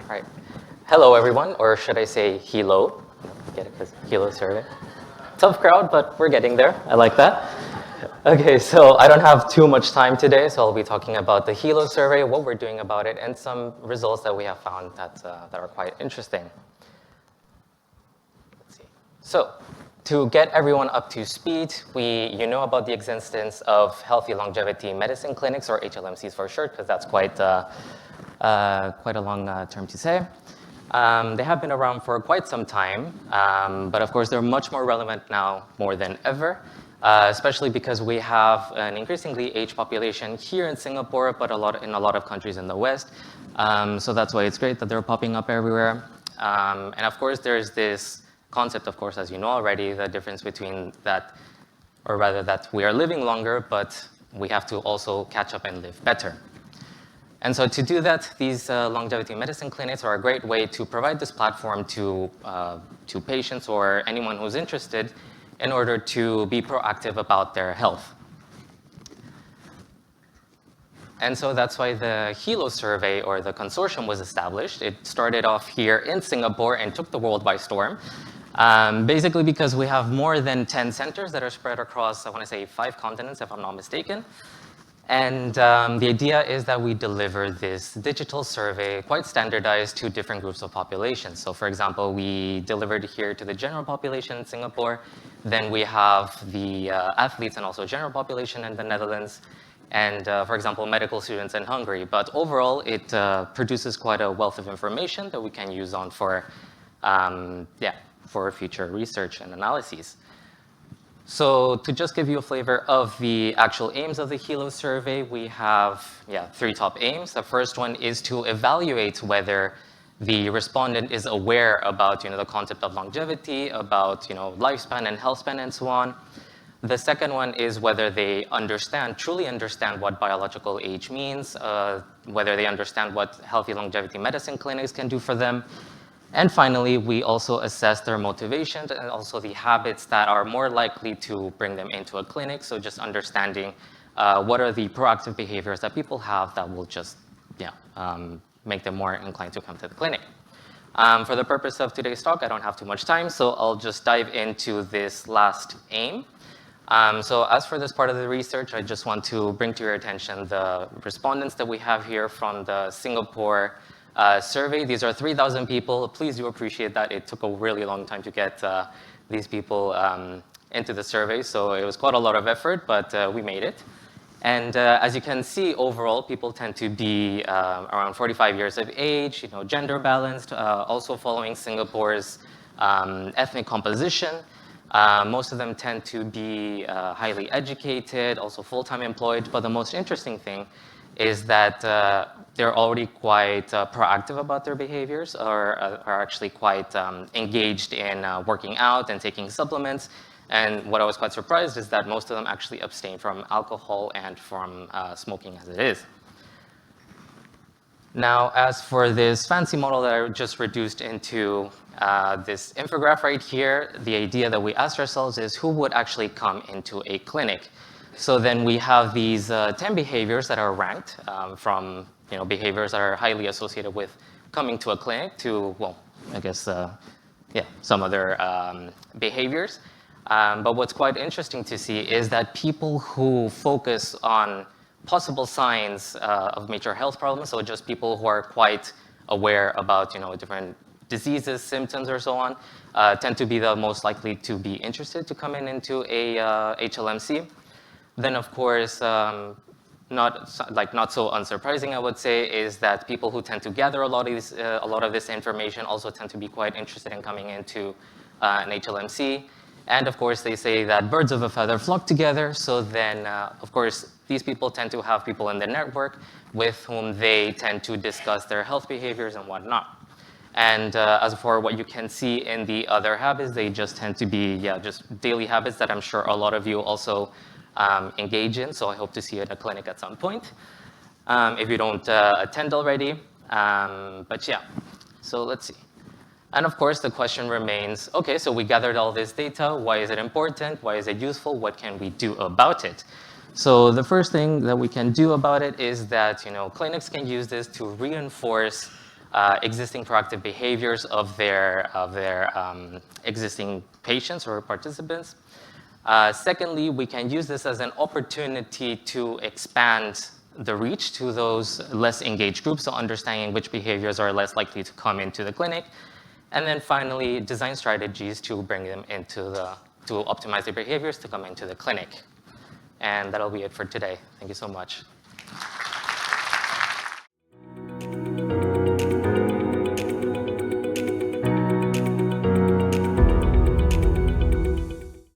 Right. Hello, everyone, or should I say HELO? Get it, because HELO survey. Tough crowd, but we're getting there. I like that. Okay, so I don't have too much time today, so I'll be talking about the HELO survey, what we're doing about it, and some results that we have found that are quite interesting. Let's see. So, to get everyone up to speed, you know about the existence of healthy longevity medicine clinics, or HLMCs for short, because that's quite a long term to say. They have been around for quite some time, but of course they're much more relevant now more than ever, especially because we have an increasingly aged population here in Singapore, but in a lot of countries in the West. So that's why it's great that they're popping up everywhere. And of course there's this concept, of course, as you know already, the difference between that, or rather that we are living longer, but we have to also catch up and live better. And so to do that, these longevity medicine clinics are a great way to provide this platform to patients or anyone who's interested in order to be proactive about their health. And so that's why the HELO survey, or the consortium, was established. It started off here in Singapore and took the world by storm. Basically because we have more than 10 centers that are spread across, I want to say, 5 continents, if I'm not mistaken. And the idea is that we deliver this digital survey, quite standardized, to different groups of populations. So for example, we delivered here to the general population in Singapore. Then we have the athletes and also general population in the Netherlands. And for example, medical students in Hungary. But overall, it produces quite a wealth of information that we can use on for future research and analyses. So to just give you a flavor of the actual aims of the HELO survey, we have 3 top aims. The first one is to evaluate whether the respondent is aware about the concept of longevity, about lifespan and healthspan and so on. The second one is whether they truly understand what biological age means, whether they understand what healthy longevity medicine clinics can do for them. And finally, we also assess their motivations and also the habits that are more likely to bring them into a clinic. So just understanding what are the proactive behaviors that people have that will just make them more inclined to come to the clinic. For the purpose of today's talk, I don't have too much time, so I'll just dive into this last aim. So as for this part of the research, I just want to bring to your attention the respondents that we have here from the Singapore survey. These are 3,000 people. Please do appreciate that it took a really long time to get these people into the survey, so it was quite a lot of effort, but we made it. And as you can see, overall, people tend to be around 45 years of age, gender balanced, also following Singapore's ethnic composition. Most of them tend to be highly educated, also full-time employed, but the most interesting thing is that they're already quite proactive about their behaviors, or are actually quite engaged in working out and taking supplements. And what I was quite surprised is that most of them actually abstain from alcohol and from smoking as it is. Now, as for this fancy model that I just reduced into this infograph right here, the idea that we asked ourselves is who would actually come into a clinic? So then we have these 10 behaviors that are ranked from behaviors that are highly associated with coming to a clinic to, some other behaviors. But what's quite interesting to see is that people who focus on possible signs of major health problems, so just people who are quite aware about different diseases, symptoms, or so on, tend to be the most likely to be interested to come into a HLMC. Then, of course, not so unsurprising, I would say, is that people who tend to gather a lot of this information also tend to be quite interested in coming into an HLMC. And of course, they say that birds of a feather flock together. So then, of course, these people tend to have people in the network with whom they tend to discuss their health behaviors and whatnot. And as for what you can see in the other habits, they just tend to be just daily habits that I'm sure a lot of you also engage in. So I hope to see you at a clinic at some point if you don't attend already. So let's see. And of course, the question remains, okay, so we gathered all this data. Why is it important? Why is it useful? What can we do about it? So the first thing that we can do about it is that clinics can use this to reinforce existing proactive behaviors of their existing patients or participants. Secondly, we can use this as an opportunity to expand the reach to those less engaged groups, so understanding which behaviors are less likely to come into the clinic. And then finally, design strategies to bring them to optimize their behaviors to come into the clinic. And that'll be it for today. Thank you so much.